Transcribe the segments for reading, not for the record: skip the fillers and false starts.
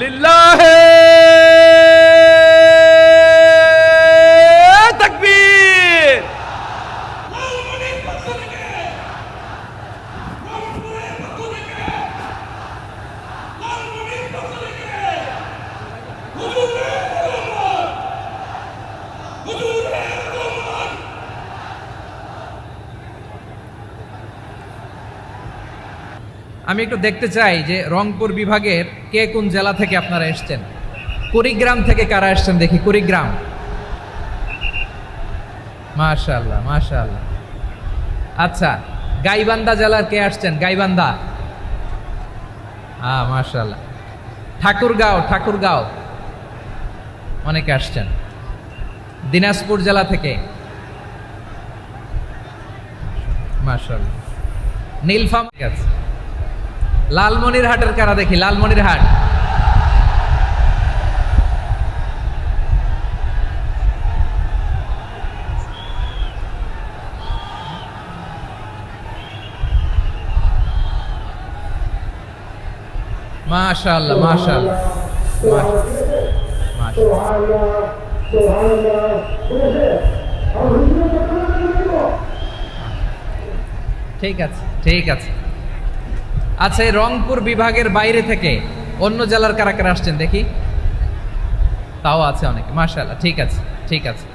লিল্লাহে তাকবীর। আমি একটু দেখতে চাই যে রংপুর বিভাগের কে কোন জেলা থেকে আপনারা এসেছেন। কুড়িগ্রাম থেকে কারা এসেছেন দেখি, কুড়িগ্রাম। মাশাআল্লাহ মাশাআল্লাহ। আচ্ছা, গাইবান্ধা জেলার কে আসছেন? গাইবান্ধা, মাশাআল্লাহ। ঠাকুরগাঁও অনেকে আসছেন। দিনাজপুর জেলা থেকে মাশাআল্লাহ। নীলফামারী আছে। লালমনিরহাটের কারা দেখি, লালমনিরহাট। মাশাআল্লাহ মাশাআল্লাহ ঠিক আছে ঠিক আছে। আচ্ছা, এই রংপুর বিভাগের বাইরে থেকে অন্য জেলার কারা কারা আসছেন দেখি। তাও আছে অনেকে, মাশাআল্লাহ। ঠিক আছে ঠিক আছে।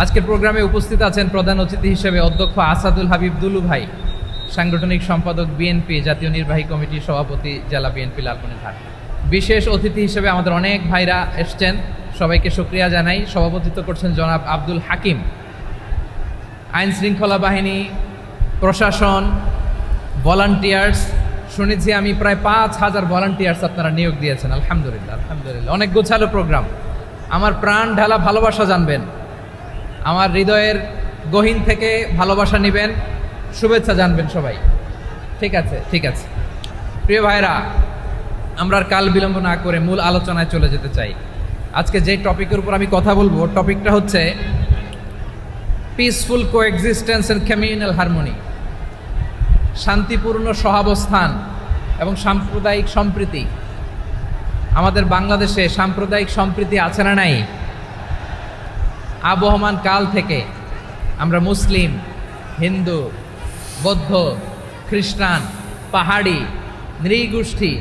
আজকের প্রোগ্রামে উপস্থিত আছেন প্রধান অতিথি হিসেবে অধ্যক্ষ আসাদুল হাবিব দুলু ভাই, সাংগঠনিক সম্পাদক বিএনপি, জাতীয় নির্বাহী কমিটির সভাপতি, জেলা বিএনপি লালমনিরহাট। বিশেষ অতিথি হিসেবে আমাদের অনেক ভাইরা এসছেন, সবাইকে শুকরিয়া জানাই। সভাপতিত্ব করছেন জনাব আব্দুল হাকিম। আইন শৃঙ্খলা বাহিনী, প্রশাসন, ভলান্টিয়ার্স, শুনেছি আমি প্রায় 5,000 ভলান্টিয়ার্স আপনারা নিয়োগ দিয়েছেন। আলহামদুলিল্লাহ আলহামদুলিল্লাহ। অনেক গোছালো প্রোগ্রাম। আমার প্রাণ ঢালা ভালোবাসা জানবেন, আমার হৃদয়ের গহীন থেকে ভালোবাসা নেবেন, শুভেচ্ছা জানবেন সবাই। ঠিক আছে ঠিক আছে। প্রিয় ভাইরা, আমরা আর কাল বিলম্ব না করে মূল আলোচনায় চলে যেতে চাই। আজকে যে টপিকের উপর আমি কথা বলবো, টপিকটা হচ্ছে peaceful coexistence and communal harmony, শান্তিপূর্ণ সহাবস্থান এবং সাম্প্রদায়িক সম্প্রীতি। আমাদের বাংলাদেশে সাম্প্রদায়িক সম্প্রীতি আছে না নাই? আবহমান কাল থেকে আমরা মুসলিম, হিন্দু, বৌদ্ধ, খ্রিস্টান, পাহাড়ি, নৃগোষ্ঠী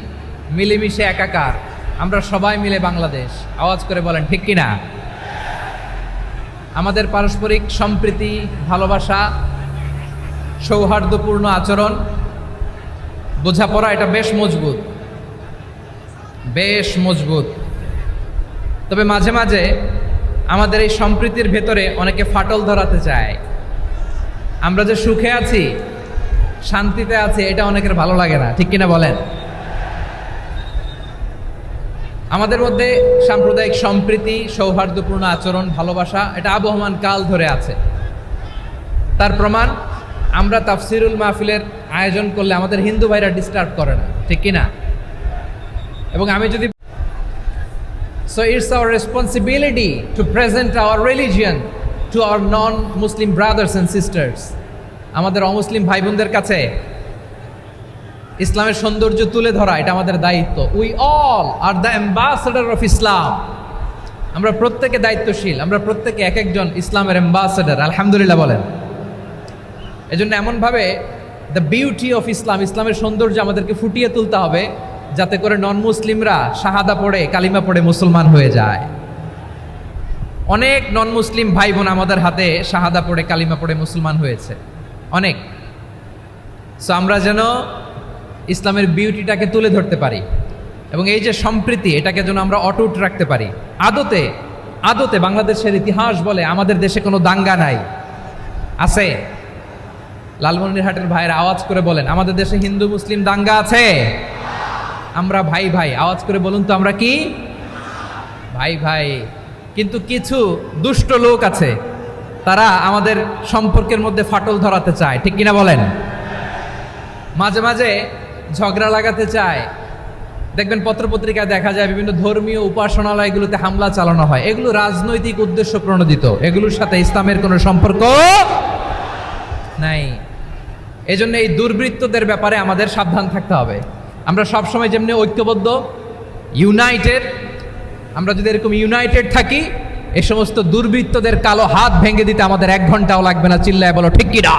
মিলেমিশে একাকার, আমরা সবাই মিলে বাংলাদেশ। আওয়াজ করে বলেন ঠিক কিনা? আমাদের পারস্পরিক সম্প্রীতি, ভালোবাসা, সৌহার্দ্যপূর্ণ আচরণ, বোঝাপড়া, এটা বেশ মজবুত, বেশ মজবুত। তবে মাঝে মাঝে আমাদের এই সম্প্রীতির ভেতরে অনেকে ফাটল ধরাতে চায়। আমরা যে সুখে আছি, শান্তিতে আছি, এটা অনেকের ভালো লাগে না, ঠিক কিনা বলেন? আমাদের মধ্যে সাম্প্রদায়িক সম্প্রীতি, সৌহার্দ্যপূর্ণ আচরণ, ভালোবাসা, এটা আবহমান কাল ধরে আছে। তার প্রমাণ, আমরা তাফসিরুল মাহফিলের আয়োজন করলে আমাদের হিন্দু ভাইরা ডিস্টার্ব করে না, ঠিক কিনা? এবং আমি যদি So it's our responsibility to present our religion to our non-Muslim brothers and sisters. আমাদের অমুসলিম ভাই বোনদের কাছে ইসলামের সৌন্দর্য তুলে ধরা, এটা আমাদের দায়িত্ব। We all are the ambassador of Islam. আমরা প্রত্যেকে দায়িত্বশীল, আমরা প্রত্যেকে এক একজন ইসলামের অ্যাম্বাসেডর। আলহামদুলিল্লাহ বলেন। এজন্য এমনভাবে দ্য বিউটি অফ ইসলাম, ইসলামের সৌন্দর্য আমাদেরকে ফুটিয়ে তুলতে হবে, যাতে করে নন মুসলিমরা শাহাদা পড়ে, কালিমা পড়ে মুসলমান হয়ে যায়। অনেক নন মুসলিম ভাই বোন আমাদের হাতে শাহাদা পড়ে, কালিমা পড়ে মুসলমান হয়েছে, অনেক। সো আমরা যেন ইসলামের বিউটিটাকে তুলে ধরতে পারি এবং এই যে সম্প্রীতি এটাকে যেন আমরা অটুট রাখতে পারি। আদতে আদতে বাংলাদেশের ইতিহাস বলে আমাদের দেশে কোনো দাঙ্গা নাই, আছে? লালমনিরহাটের ভাইয়ের আওয়াজ করে বলেন, আমাদের দেশে হিন্দু মুসলিম দাঙ্গা আছে? আমরা ভাই ভাই, আওয়াজ করে বলুন তো, আমরা কি ভাই ভাই? কিন্তু কিছু দুষ্ট লোক আছে, তারা আমাদের সম্পর্কের মধ্যে ফাটল ধরাতে চায়, ঠিক কিনা বলেন? মাঝে মাঝে ঝগড়া লাগাতে চায়। দেখবেন পত্রপত্রিকায় দেখা যায় বিভিন্ন ধর্মীয় উপাসনালয়গুলোতে হামলা চালানো হয়। এগুলো রাজনৈতিক উদ্দেশ্য প্রণোদিত, এগুলোর সাথে ইসলামের কোনো সম্পর্ক নাই। এজন্য এই দুর্বৃত্তদের ব্যাপারে আমাদের সাবধান থাকতে হবে। আমরা সবসময় যেমনি ঐক্যবদ্ধ, ইউনাইটেড, আমরা যদি এরকম ইউনাইটেড থাকি, এই সমস্ত দুর্বৃত্তদের কালো হাত ভেঙে দিতে আমাদের 1 ঘন্টাও লাগবে না। চিল্লায় বলো ঠিক কিনা?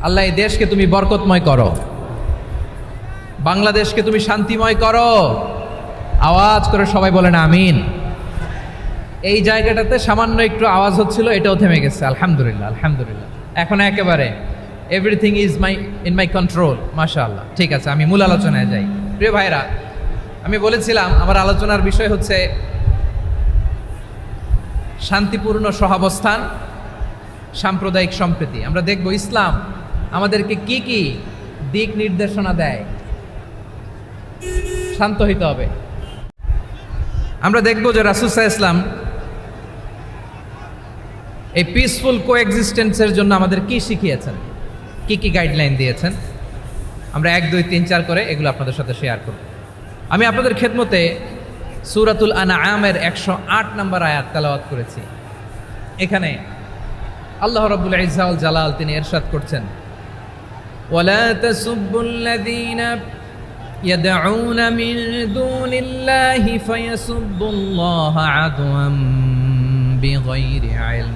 আল্লাহ এই দেশকে তুমি বরকতময় করো, বাংলাদেশকে তুমি শান্তিময় করো। আওয়াজ করে সবাই বলেন আমিন। এই জায়গাটাতে সামান্য একটু আওয়াজ হচ্ছিল, এটাও থেমে গেছে। আলহামদুলিল্লাহ, আলহামদুলিল্লাহ। এখন একেবারে everything is in my control, মাশাআল্লাহ। ঠিক আছে, আমি মূল আলোচনায় যাই। প্রিয় ভাইরা, আমি বলেছিলাম আমার আলোচনার বিষয় হচ্ছে শান্তিপূর্ণ সহাবস্থান, সাম্প্রদায়িক সম্প্রীতি। আমরা দেখব ইসলাম আমাদেরকে কি কি দিক নির্দেশনা দেয়। শান্ত হইতে হবে। আমরা দেখব যে রাসূল সাল্লাল্লাহু আলাইহি ওয়াসাল্লাম এই পিসফুল কোএক্সিস্টেন্সের জন্য আমাদের কি শিখিয়েছেন, কি কি গাইডলাইন দিয়েছেন। আমরা 1, 2, 3, 4 করে এগুলো আপনাদের সাথে শেয়ার করব। আমি আপনাদের খেদমতে সূরাতুল আনআমের 108 নম্বর আয়াত তেলাওয়াত করেছি। এখানে আল্লাহ রাব্বুল ইজ্জা ওয়াল জালাল তিনি ইরশাদ করছেন, ওয়ালা তাসুব্বুল্লাযীনা ইয়াদউনা মিন দুনিল্লাহি ফায়াসুব্বুল্লাহা আদওয়াম বিগাইরি ইলম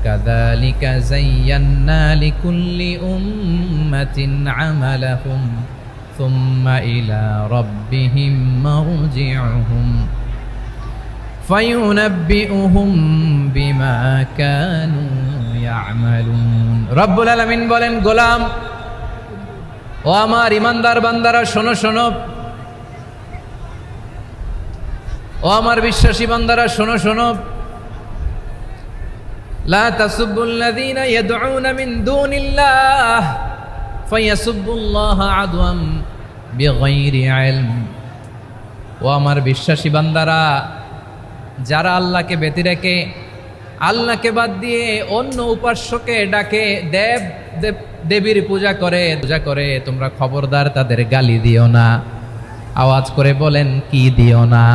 কাযালিকা যায়্যান্না লিকুল্লি উম্মাতিন আমালাহুম সুম্মা ইলা রাব্বিহিম মারজিউহুম ফায়ুনাব্বিউহুম বিমা কানু ইয়ামালুন। রব্বুল আলামিন বলেন, গোলাম ও আমার ইমানদার বান্দারা শোনো শোনো, ও আমার বিশ্বাসী বান্দারা শোনো শোনো, লা তাসুব্বুল্লাযীনা ইয়াদউনা মিন দুনিল্লাহ ফায়াসুব্বুল্লাহা আদওয়াম বিগাইরি ইলম। ও আমার বিশ্বাসী বান্দারা, যারা আল্লাহকে ব্যতি রেখে, আল্লাহকে বাদ দিয়ে অন্য উপাস্যকে ডাকে, দেবীর পূজা করে, তোমরা খবরদার তাদের গালি দিও না। আওয়াজ করে বলেন, কি দিও না?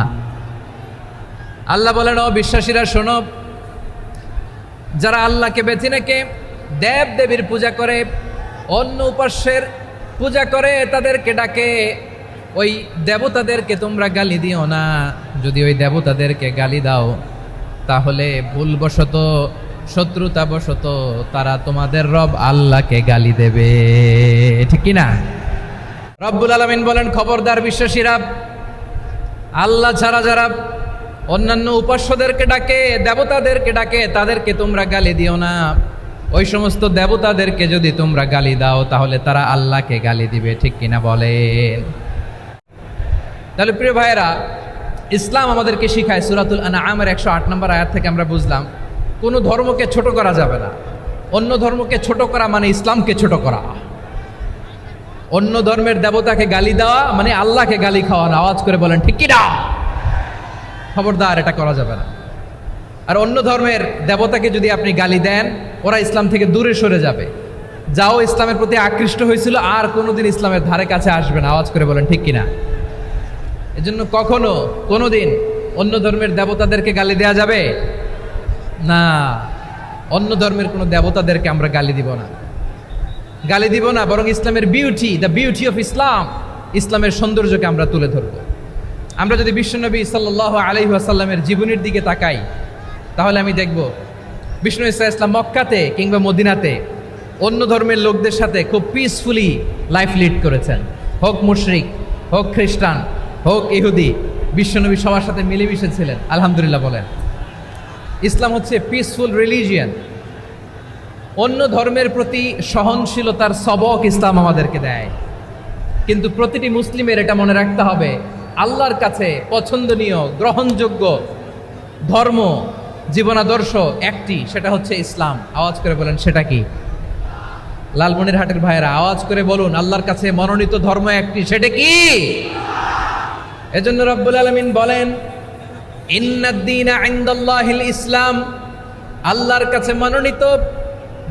আল্লাহ বলেন, ও বিশ্বাসীরা শোনো, যারা আল্লাহকে বেছে রেখে দেবীর পূজা করে, অন্য উপাস্যের পূজা করে, তাদেরকে ডাকে, ওই দেবতাদেরকে তোমরা গালি দিও না। যদি ওই দেবতাদেরকে গালি দাও, তাহলে ভুলবশত, শত্রুতাবশত তারা তোমাদের রব আল্লাহকে গালি দেবে, ঠিক কি না? রব্বুল আলামিন বলেন, খবরদার বিশ্বাসীরা, আল্লাহ ছাড়া যারা অন্যান্য উপাস্যদেরকে ডাকে, দেবতাদেরকে ডাকে, তাদেরকে তোমরা গালি দিও না। ওই সমস্ত দেবতাদেরকে যদি তোমরা গালি দাও, তাহলে তারা আল্লাহকে গালি দিবে, ঠিক কিনা বলেন? তাহলে প্রিয় ভাইয়েরা, ইসলাম আমাদেরকে শিখায়, সূরাতুল আনআমের 108 নম্বর আয়াত থেকে আমরা বুঝলাম কোনো ধর্মকে ছোট করা যাবে না। অন্য ধর্মকে ছোট করা মানে ইসলামকে ছোট করা। অন্য ধর্মের দেবতাকে গালি দেওয়া মানে আল্লাহকে গালি খাওয়া। আওয়াজ করে বলেন ঠিক কি না? খবরদার, এটা করা যাবে না। আর অন্য ধর্মের দেবতাকে যদি আপনি গালি দেন, ওরা ইসলাম থেকে দূরে সরে যাবে। যাও ইসলামের প্রতি আকৃষ্ট হয়েছিল, আর কোনোদিন ইসলামের ধারে কাছে আসবে না। আওয়াজ করে বলেন ঠিক কিনা? এজন্য কখনো কোনোদিন অন্য ধর্মের দেবতাদেরকে গালি দেয়া যাবে না। অন্য ধর্মের কোনো দেবতাদেরকে আমরা গালি দিব না, গালি দিব না, বরং ইসলামের beauty, the beauty of Islam, ইসলামের সৌন্দর্যকে আমরা তুলে ধরব। আমরা যদি বিশ্বনবী সাল্লাল্লাহু আলাইহি ওয়াসাল্লামের জীবনের দিকে তাকাই, তাহলে আমি দেখব বিষ্ণু ইসলাম মক্কাতে কিংবা মদিনাতে অন্য ধর্মের লোকদের সাথে খুব পিসফুলি লাইফ লিড করেছেন। হোক মুশরিক, হোক খ্রিস্টান, হোক ইহুদি, বিশ্বনবী সবার সাথে মিলেমিশে ছিলেন। আলহামদুলিল্লাহ বলেন। ইসলাম হচ্ছে পিসফুল রিলিজিয়ান। অন্য ধর্মের প্রতি সহনশীলতার সবক ইসলাম আমাদেরকে দেয়। কিন্তু প্রতিটি মুসলিমের এটা মনে রাখতে হবে, আল্লাহর কাছে পছন্দনীয় গ্রহণযোগ্য ধর্ম জীবনাদর্শ একটি, সেটা হচ্ছে ইসলাম। আওয়াজ করে বলেন, সেটা কি? লালমনিরহাটের ভাইয়েরা আওয়াজ করে বলুন, আল্লাহর কাছে মনোনীত ধর্ম একটি, সেটা কি? এজন্য রব্বুল আলামিন বলেন, ইন্নাদ-দীনা ইনদাল্লাহিল ইসলাম, আল্লাহর কাছে মনোনীত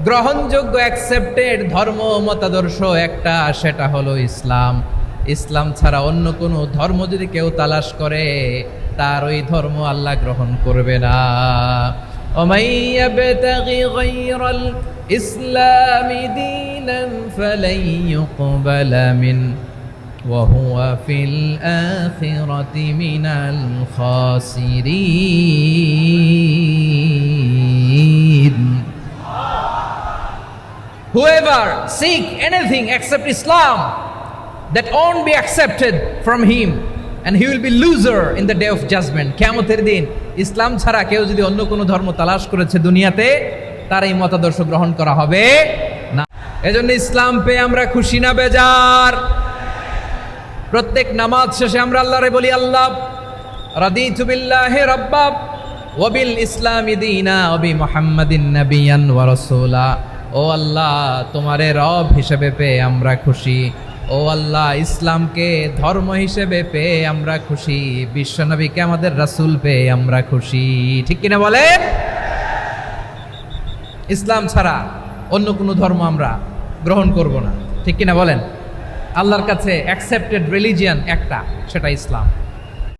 গ্রহণযোগ্য অ্যাকসেপ্টেড ধর্ম মতাদর্শ একটা, সেটা হলো ইসলাম। ইসলাম ছাড়া অন্য কোনো ধর্ম যদি কেউ তালাশ করে, তার ওই ধর্ম আল্লাহ গ্রহণ করবে না। ওমাই ইয়াবতাগি গায়রাল ইসলামি দীনান ফালাই ইউকবালা মিন ওয়া হুয়া ফিল আখিরাতি মিনাল খাসিরিন। Whoever seek anything except Islam, that won't be accepted from him, and he will be loser in the day of judgment. কিয়ামতের দিন ইসলাম ছাড়া কেউ যদি অন্য কোনো ধর্ম তালাশ করেছে দুনিয়াতে, তার এই মতাদর্শ গ্রহণ করা হবে না। এজন্য ইসলাম পেয়ে আমরা খুশি না বেজার? প্রত্যেক নামাজ শেষে আমরা আল্লাহরে বলি, আল্লাহ রাদিতু বিল্লাহি রাব্বা ওয়া বিল ইসলামি দীনা ওয়া বি মুহাম্মাদিন নাবিয়ান ওয়া রাসূলা। ও আল্লাহ, তোমারে রব হিসেবে পেয়ে আমরা খুশি। ও আল্লাহ, ইসলামকে ধর্ম হিসেবে পেয়ে আমরা খুশি। বিশ্বনবীকে আমাদের রাসূল পেয়ে আমরা খুশি। ঠিক কিনা বলেন? ইসলাম ছাড়া অন্য কোনো ধর্ম আমরা গ্রহণ করব না। ঠিক কিনা বলেন? আল্লাহর কাছে অ্যাকসেপ্টেড রিলিজিয়ান একটা, সেটা ইসলাম।